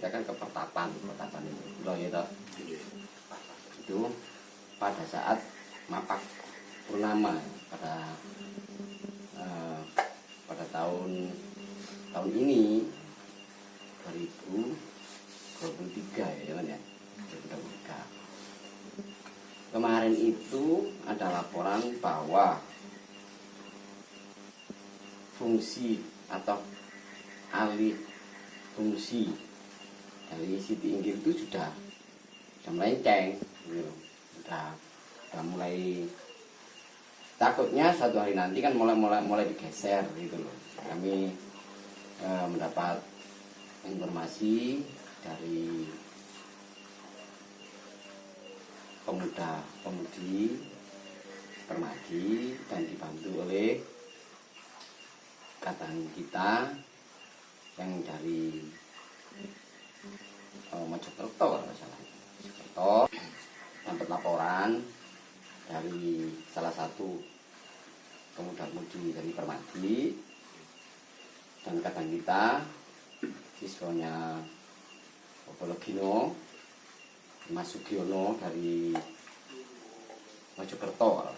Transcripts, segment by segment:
kita kan ke pertapan itu loh ya toh. Itu pada saat mapak purnama pada tahun ini 2023 ya kan ya 2023. Kemarin itu ada laporan bahwa fungsi atau alih fungsi dari Siti Inggil itu sudah melenceng gitu. Sudah mulai, takutnya suatu hari nanti kan mulai digeser gitu loh. Kami mendapat informasi dari pemuda-pemudi Permadi dan dibantu oleh kadang kita yang dari Mojokerto kalau nggak salah. Mojokerto dapat laporan dari salah satu pemuda-pemudi dari Permadi dan kadang kita siswanya Opologino Mas Sugiono dari Mojokerto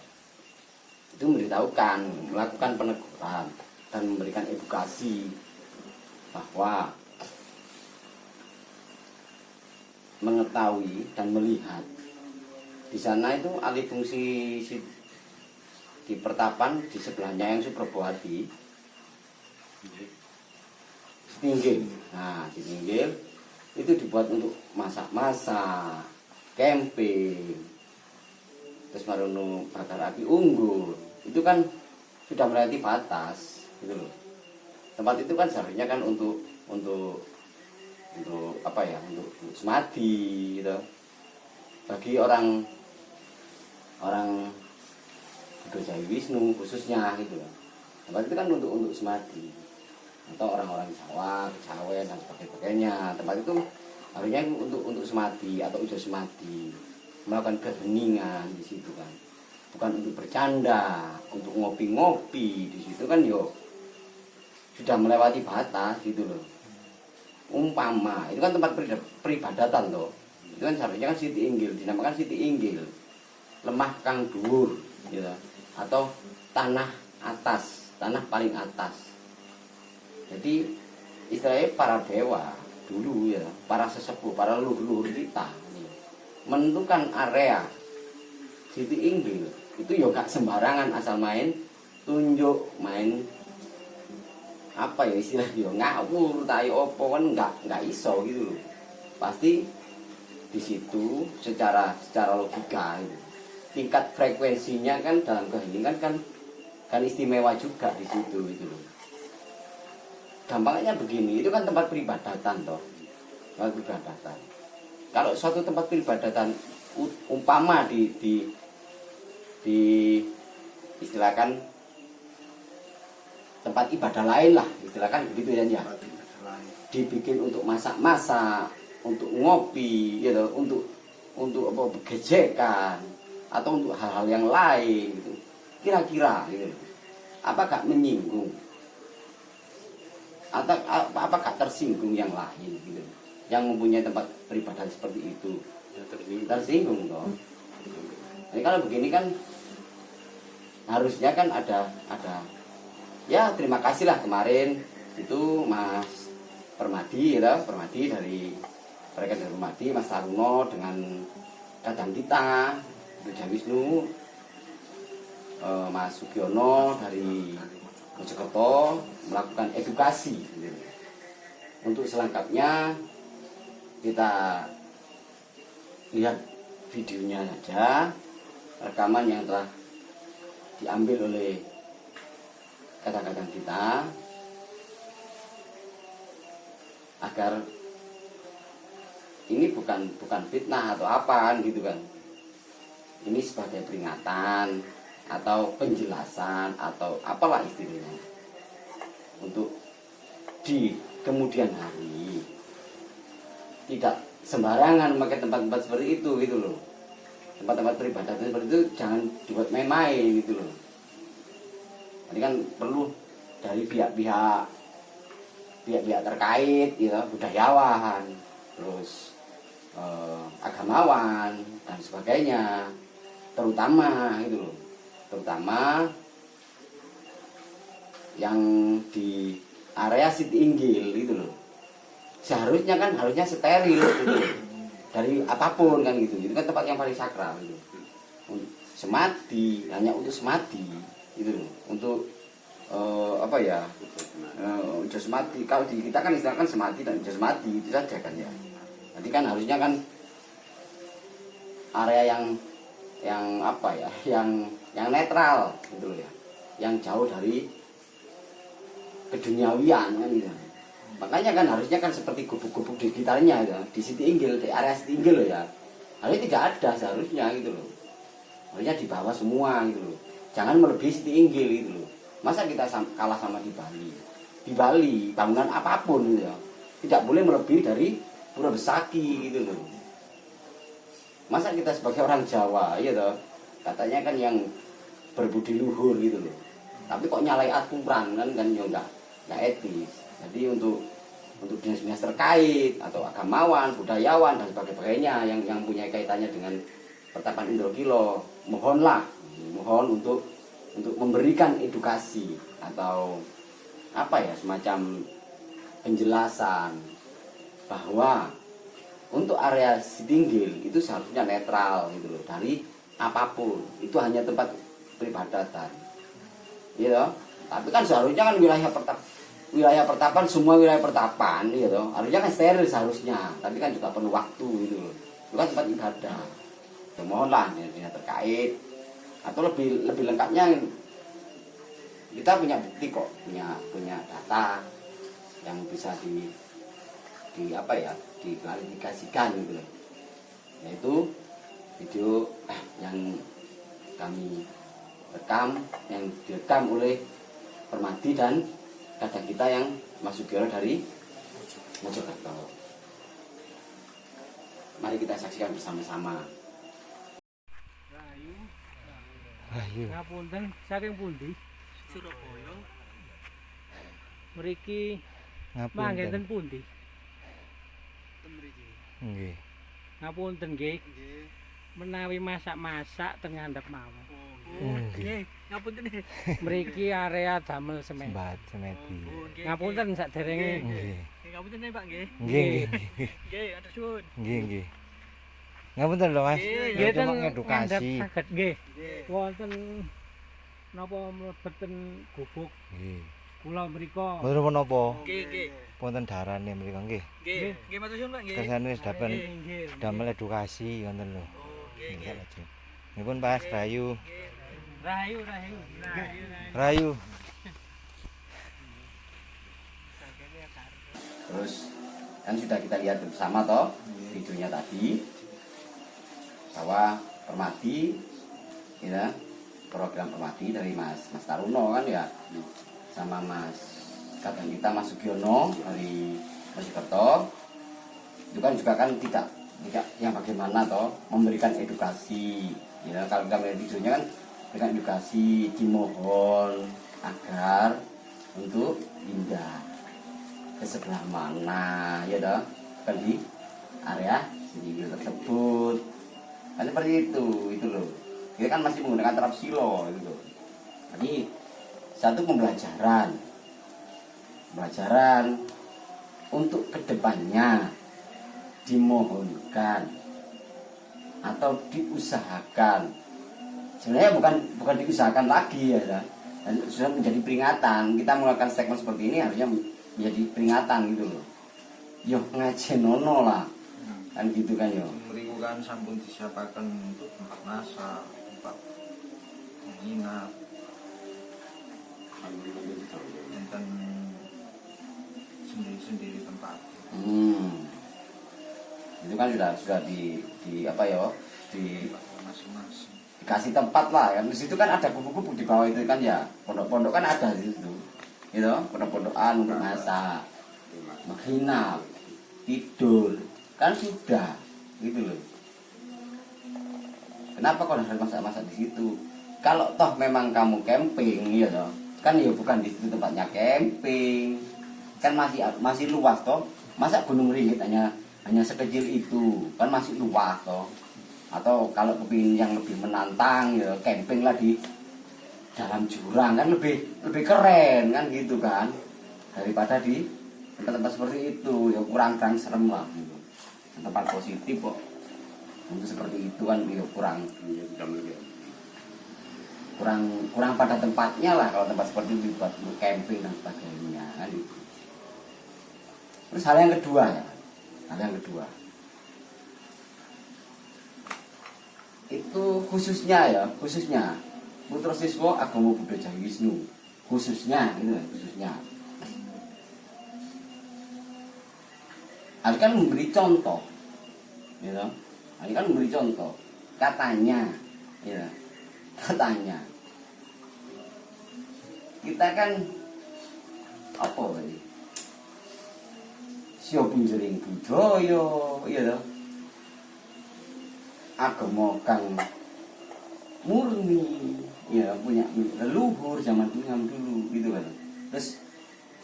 itu memberitahukan, melakukan peneguran dan memberikan edukasi bahwa mengetahui dan melihat di sana itu alih fungsi di pertapan di sebelahnya yang Suproboadi Siti Inggil. Nah, Siti Inggil itu dibuat untuk masak-masak, camping, terus marono bakar api unggun. Itu kan sudah melewati batas, gitu loh. Tempat itu kan seharusnya kan untuk apa ya, untuk semadi, gitu. Bagi orang Budo Jawi Wisnu khususnya, gitu loh. Tempat itu kan untuk semadi. Atau orang-orang Jawa, Kejawen dan sebagainya. Tempat itu harusnya untuk semadi atau ujo semadi, melakukan keheningan di situ kan. Bukan untuk bercanda, untuk ngopi-ngopi di situ kan yo sudah melewati batas gitu loh. Umpama itu kan tempat peribadatan toh. Itu kan seharusnya kan Siti Inggil, dinamakan Siti Inggil. Lemah kang dhuwur gitu. Atau tanah atas, tanah paling atas. Jadi istilahnya para dewa dulu ya, para sesepuh, para leluhur kita menentukan area Siti Inggil itu ya gak sembarangan asal main tunjuk, main apa ya istilahnya ngawur tayo opo kan nggak iso gitu loh. Pasti di situ secara logika gitu. Tingkat frekuensinya kan dalam keheningan kan istimewa juga di situ gitu loh. Gampangnya begini, itu kan tempat peribadatan toh. Tempat peribadatan. Kalau suatu tempat peribadatan umpama di istilahkan tempat ibadah lain lah, istilahkan begitu ya. Dibikin untuk masak-masak, untuk ngopi, gitu, untuk apa begejekan atau untuk hal-hal yang lain gitu. Kira-kira gitu. Apakah menyinggung atau apakah tersinggung yang lain gitu, yang mempunyai tempat peribadahan seperti itu tersinggung toh. Jadi kalau begini kan harusnya kan ada ya terima kasih lah kemarin itu Mas Permadi ya, Permadi dari mereka dari Permadi, Mas Taruno dengan kadang kita Budo Jawi Wisnu, Mas Sugiono dari Mojokerto melakukan edukasi gitu. Untuk selengkapnya kita lihat videonya saja, rekaman yang telah diambil oleh kadang-kadang kita, agar ini bukan fitnah atau apaan gitu kan. Ini sebagai peringatan atau penjelasan atau apalah istilahnya, untuk di kemudian hari tidak sembarangan memakai tempat-tempat seperti itu gitu loh. Tempat-tempat peribadatan seperti itu jangan dibuat main-main gitu loh. Ini kan perlu dari pihak-pihak terkait gitu, budayawan terus agamawan dan sebagainya, terutama itu loh, terutama yang di area Siti Inggil itu loh, seharusnya kan harusnya steril gitu dari apapun kan gitu, itu kan tempat yang paling sakral gitu. Semadi hanya untuk semadi itu loh, untuk apa ya, ujar semadi. Kalau di kita kan istilahkan semadi dan ujar semadi itu saja kan ya. Jadi kan harusnya kan area yang apa ya, yang netral gitu loh ya, yang jauh dari keduniawian kan gitu. Makanya kan harusnya kan seperti gubuk-gubuk di sekitarnya ya, di Siti Inggil, di area Siti Inggil loh ya. Harusnya tidak ada seharusnya gitu loh. Harusnya di bawah semua gitu loh. Jangan melebihi Siti Inggil gitu loh. Masa kita kalah sama di Bali? Di Bali bangunan apapun gitu ya, tidak boleh melebihi dari Pura Besaki gitu loh. Masa kita sebagai orang Jawa ya toh, katanya kan yang berbudi luhur gitu loh. Tapi kok nyalai aturan kan ya enggak etis. Jadi untuk dinas-dinas terkait atau agamawan, budayawan dan sebagainya yang punya kaitannya dengan Pertapan Indrokilo, mohon untuk memberikan edukasi atau apa ya, semacam penjelasan bahwa untuk area Siti Inggil itu seharusnya netral gitu loh dari apapun. Itu hanya tempat peribadatan. Gitu. Tapi kan seharusnya kan wilayah pertapan, semua wilayah pertapan gitu. Harusnya kan steril seharusnya, tapi kan juga perlu waktu gitu loh. Itu kan tempat ibadah. Ya, mohonlah dinas terkait atau lebih lengkapnya kita punya bukti kok, punya data yang bisa di apa ya, diklarifikasikan gitu loh. Yaitu video yang kami rekam, yang direkam oleh Permadi dan kadang kita yang masuk Sugiono dari Mojokerto. Mari kita saksikan bersama-sama. Rahayu. Ngapunten saking pundi? Surabaya. Mriki Ngapunten. manggen pundi? Ten mriki. Nggih. Ngapunten nggih. Nggih. Menawi masak-masak teng ngandhap mawon. Oh, Nggih. nggih. Ngapunten nggih. Mriki area damel semen. Sembat semedi. Oh, nggih. Ngapunten saderenge. Nggih. Nggih, ngapunten nih, Pak, nggih. Nggih. Nggih, atur suwun. Nggih, nggih. Ngapunten lho, Mas. Nggih, Nggih Ya, ten cuma ngandhap ngedukasi. saged nggih. Nggih. Wonten napa mlebet ten gubuk Nggih. kula mriku. Mboten menapa. Nggih, nggih. Wonten darane mriku nggih. Nggih. Nggih, matur suwun, Pak, nggih. Kersane wis dapen Nggih. damel edukasi ngoten lho. Oh, nggih, Nggih, nggih. lajeng. Nipun Mas Rahayu. Nggih. Rahayu. Rahayu. Terus kan sudah kita lihat bersama toh videonya tadi bahwa Permadi ya, program Permadi dari Mas Taruno kan ya, sama kadang kita Mas Sugiono dari Mojokerto, itu kan juga kan tidak yang bagaimana toh memberikan edukasi ya. Kalau kita melihat videonya kan dengan edukasi, dimohon agar untuk pindah ke sebelah mana ya toh, kan di area sini tersebut kan seperti itu loh. Kita kan masih menggunakan terap silo gitu. Jadi satu pembelajaran untuk kedepannya dimohonkan atau diusahakan. Sebenarnya bukan diusahakan lagi ya, dan sudah menjadi peringatan. Kita melakukan segmen seperti ini harusnya menjadi peringatan gitu loh. Yo ngajenono lah, kan gitu kan yo. Mriku kan sampun disiapaken untuk tempat masak, tempat menginap, enten sendiri-sendiri tempat. Itu kan sudah di apa ya, di Masing-masing. dikasih tempat lah kan. Di situ kan ada kubu-kubu di bawah itu kan ya. Pondok-pondok kan ada di situ. Gitu, pondok-pondokan untuk masak, menginap, tidur, kan sudah gitu loh. Kenapa kau harus masak-masak di situ? Kalau toh memang kamu camping ya toh, kan ya bukan di situ tempatnya camping. Kan masih luas toh. Masa Gunung Ringgit hanya hanya sekecil itu kan masih luas toh. Atau kalau kepingin yang lebih menantang ya camping lah di dalam jurang kan lebih keren kan gitu kan, daripada di tempat-tempat seperti itu ya kurang serem lah gitu. Tempat positif kok untuk seperti itu kan ya kurang pada tempatnya lah kalau tempat seperti itu buat camping dan sebagainya kan gitu. Terus hal yang kedua itu khususnya putra siswa agama Buddha Jawi Wisnu khususnya Ini kan memberi contoh, gitu. Ini kan memberi contoh. Katanya, ya, katanya. Kita kan apa ini? Sio punjering budaya, iya toh. Agama kang murni, ya punya leluhur zaman dulu, gitu kan. Terus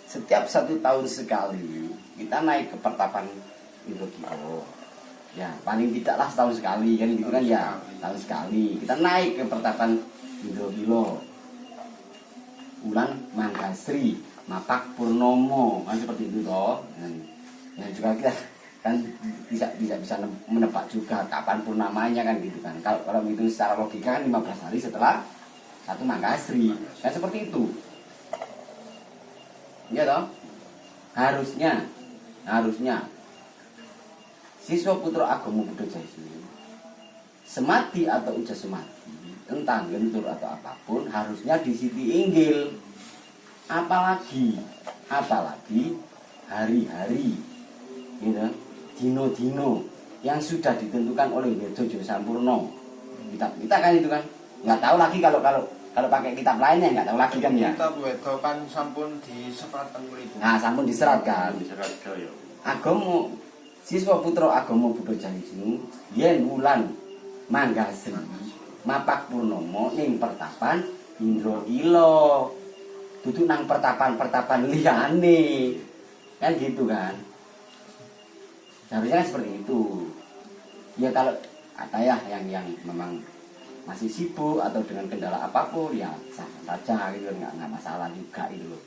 setiap 1 tahun sekali kita naik ke pertapan Indogiro. Ya, paling tidaklah setahun sekali kan gitu kan ya. Tahun sekali kita naik ke pertapan Indogiro. Bulan Manggasri, Mapak Purnomo, kan seperti itu toh. Dan juga kita kan tidak bisa menebak juga kapan purnamanya kan gitu kan. Kalau itu secara logika kan 15 hari setelah 1 Manggasri. Kan seperti itu. Iya toh? Harusnya siswa putra agama Buddha Jawi semati atau uja semati tentang gentur atau apapun harusnya di Siti Inggil. Apalagi hari-hari gitu, dino-dino yang sudah ditentukan oleh Wirjojo Sampurno. Kita kan itu kan nggak tahu lagi kalau pakai kitab lainnya nggak tahu lagi kan ya. Kitab Wedo kan sampun diserat teng mriku. Nah, sampun diserat kan. Agama siswa putra agama Buddha Jawi Wisnu yen wulan Manggasri Mapak Purnomo ning pertapan Indrakila. Dudu nang pertapan liyane. Kan gitu kan. Harusnya kan seperti itu. Ya kalau ada ya yang memang masih sibuk atau dengan kendala apapun ya sah saja gitu, nggak masalah juga itu loh.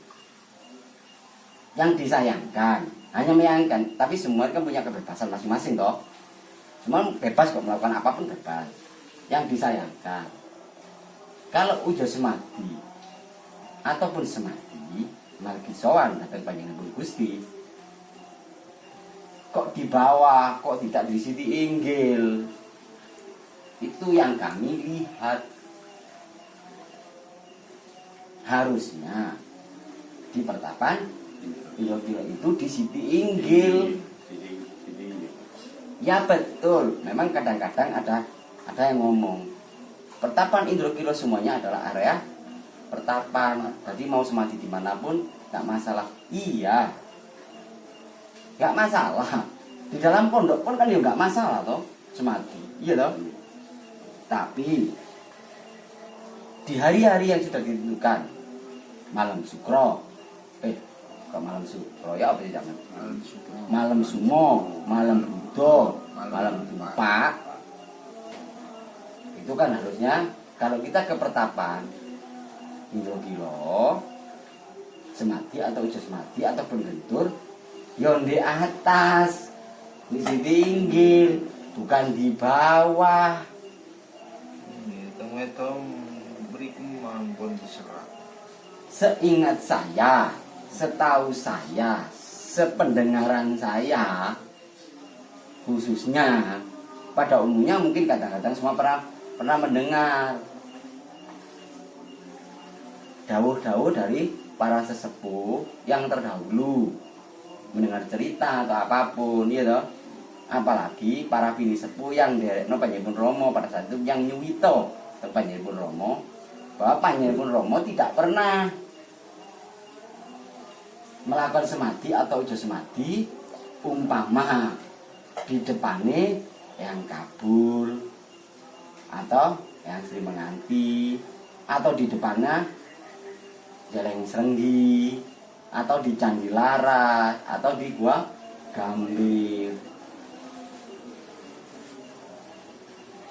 Yang disayangkan hanya menyayangkan, tapi semua kan punya kebebasan masing-masing toh. Semua bebas kok melakukan apapun bebas. Yang disayangkan kalau udah semati ataupun semati lagi sowan datang panjenengan Gusti kok di bawah, kok tidak di Siti Inggil. Itu yang kami lihat. Harusnya di pertapan Indogiro itu di Siti Inggil. Ya betul, memang kadang-kadang ada yang ngomong pertapan Indogiro semuanya adalah area pertapan. Tadi mau semati dimanapun nggak masalah. Iya, nggak masalah. Di dalam pondok pun kan ya nggak masalah toh semati. Iya toh. Tapi di hari-hari yang sudah ditentukan malam sukro, malam sukro ya apa sih jangan? Malam sumo, malam budo, malam tumpak. Itu kan harusnya kalau kita ke pertapan Indogiro semati atau ujas semati atau pengentur yon di atas di Siti Inggil bukan di bawah. Wedo mriku mampun diserat. Seingat saya, setahu saya, sependengaran saya khususnya pada umumnya mungkin kadang-kadang semua pernah mendengar dawuh-dawuh dari para sesepuh yang terdahulu, mendengar cerita atau apapun, ya toh. Apalagi para pini sepuh yang derekno Panjenengan Romo pada saat itu yang nyuwito Panjenengan Romo bahwa Panjenengan Romo tidak pernah melakukan semadi atau ujo semadi umpama di depannya yang kabul atau yang Sri Menganti atau di depannya Jeleng Srenggi atau di Candi Laras atau di Gua Gambir.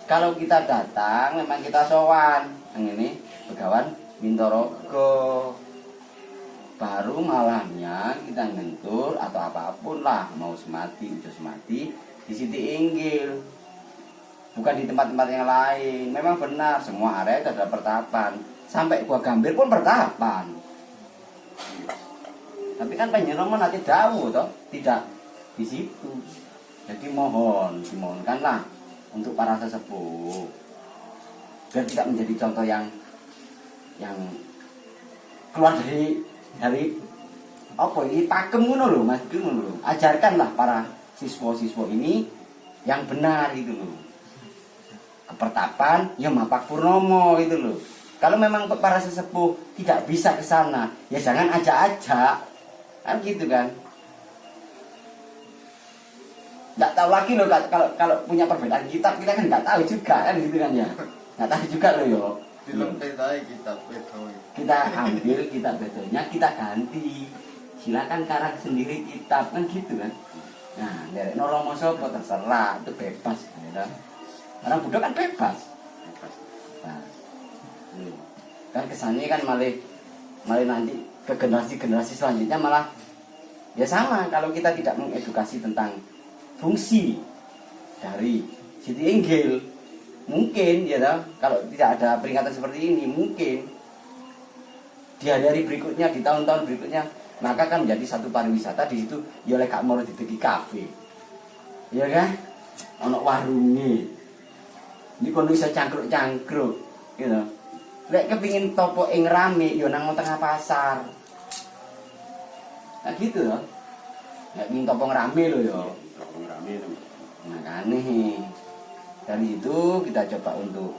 Kalau kita datang memang kita sowan yang ini Begawan Mintorogo, baru malamnya kita ngentur atau apapun lah, mau semati ujo semati di Siti Inggil, bukan di tempat-tempat yang lain. Memang benar semua area itu adalah pertapan, sampai Gua Gambir pun pertapan. Tapi kan Panjenengan nanti dawuh toh tidak di situ. Jadi dimohonkanlah untuk para sesepuh biar tidak menjadi contoh yang keluar dari apa ini pakem ngono lho Mas, ngono lho. Ajarkanlah para siswa-siswa ini yang benar gitu loh. Kepertapan ya Mapak Purnomo gitu loh. Kalau memang para sesepuh tidak bisa ke sana, ya jangan ajak-ajak. Kan gitu kan. Nggak tahu lagi loh kalau punya perbedaan kitab, kita kan nggak tahu juga kan gitu kan ya. Nggak tahu juga loh yo. Dilempet kitab itu. Kita ambil kitab betulnya, kita ganti. Silakan karang sendiri kitab kan gitu kan. Nah, dari Romo Sopo terserah, itu bebas gitu. Orang Buddha kan bebas. Nah, kan kesannya kan malah nanti ke generasi selanjutnya malah ya sama kalau kita tidak mengedukasi tentang fungsi dari Siti Inggil. Mungkin ya kalau tidak ada peringatan seperti ini, mungkin di hari-hari berikutnya, di tahun-tahun berikutnya, maka kan menjadi satu pariwisata di situ. Ya oleh Kak Moro didegi kafe, ya kan, ono warungnya, ini kono bisa cangkruk-cangkruk, gitu. Lek kepingin topo ing rame, yo nang tengah pasar. Nah gitu loh. Lek pingin topo rame lo yo. Topo rame to. Makane dari itu kita coba untuk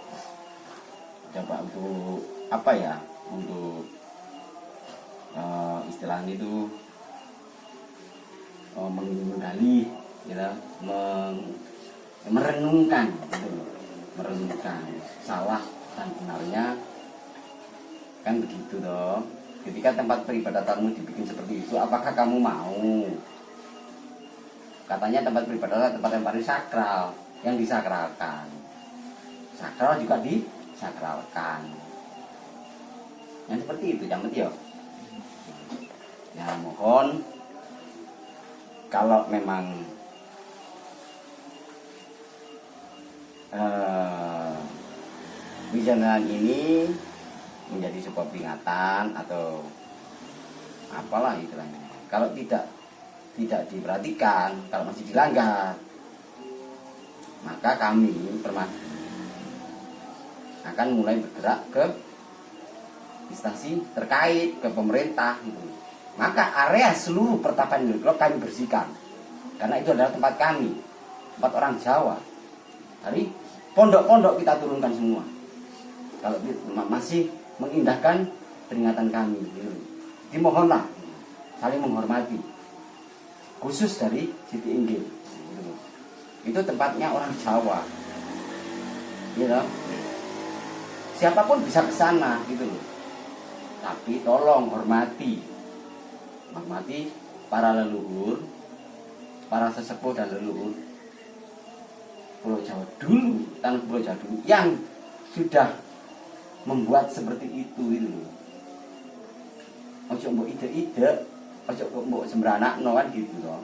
apa ya? Untuk istilahnya itu menggali, ya, merenungkan, gitu loh. Merenungkan salah dan benarnya. Kan begitu toh. Ketika tempat peribadatanmu dibikin seperti itu, apakah kamu mau? Katanya tempat peribadatan tempat yang paling sakral, yang disakralkan. Sakral juga disakralkan. Yang seperti itu, yang betul. Ya mohon kalau memang bijanan ini menjadi sebuah peringatan atau apalah istilahnya. Kalau tidak diperhatikan, kalau masih dilanggar, maka kami akan mulai bergerak ke instansi terkait, ke pemerintah gitu. Maka area seluruh pertapan Ngelglok kami bersihkan, karena itu adalah tempat kami, tempat orang Jawa. Dari pondok-pondok kita turunkan semua. Kalau masih mengindahkan peringatan kami gitu. Dimohonlah saling menghormati, khusus dari Siti Inggil gitu. Itu tempatnya orang Jawa gitu. Siapapun bisa ke sana gitu loh. Tapi tolong hormati para leluhur, para sesepuh dan leluhur Pulau Jawa dulu, tanah Pulau Jawa dulu yang sudah membuat seperti itu gitu. Ojo mbok ide-ide, ojo mbok sembranakno kan gitu loh.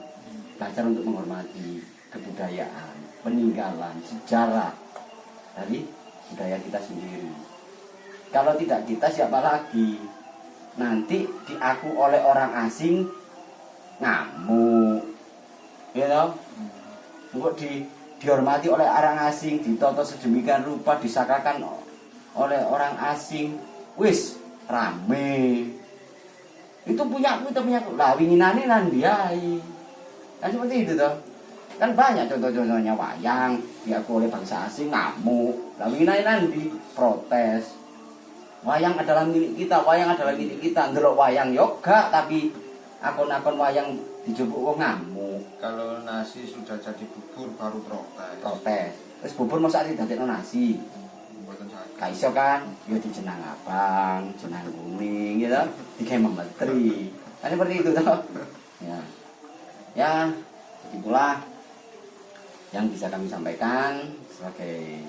Belajar untuk menghormati kebudayaan, peninggalan, sejarah dari budaya kita sendiri. Kalau tidak kita, siapa lagi? Nanti diaku oleh orang asing ngamuk, you know? Engkau dihormati oleh orang asing, ditoto sedemikian rupa, disakakan oleh orang asing, wis rame. Itu punyaku, itu punyaku. Lah winginane nandiai. Kan seperti itu toh. Kan banyak contoh-contohnya wayang diaku oleh bangsa asing ngamuk. Lah winginane nandi protes. Wayang adalah milik kita, wayang adalah milik kita. Ndelok wayang yo gak, tapi akun-akun wayang dijupuk wong ngamuk. Kalau nasi sudah jadi bubur baru Protes. Terus bubur masa didadekno nasi. Kaiso kan, yo dijenang abang, jenang kuning gitu, digawe memetri. Kan seperti itu toh. Ya. Ya, begitulah yang bisa kami sampaikan sebagai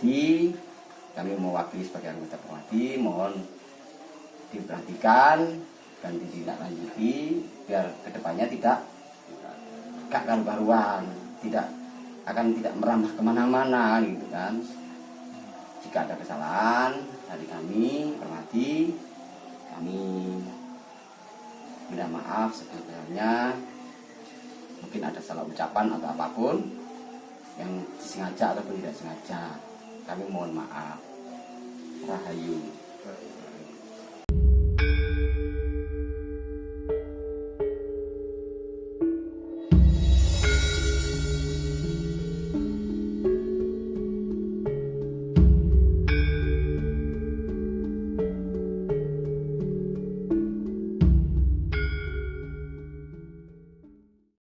Permadi, kami mewakili sebagai anggota Permadi, mohon diperhatikan dan ditindaklanjuti biar kedepannya tidak karuan, tidak merambah kemana-mana gitu kan. Jika ada kesalahan dari kami Permadi, kami minta maaf sebesar-besarnya. Mungkin ada salah ucapan atau apapun yang disengaja ataupun tidak sengaja, kami mohon maaf. Rahayu.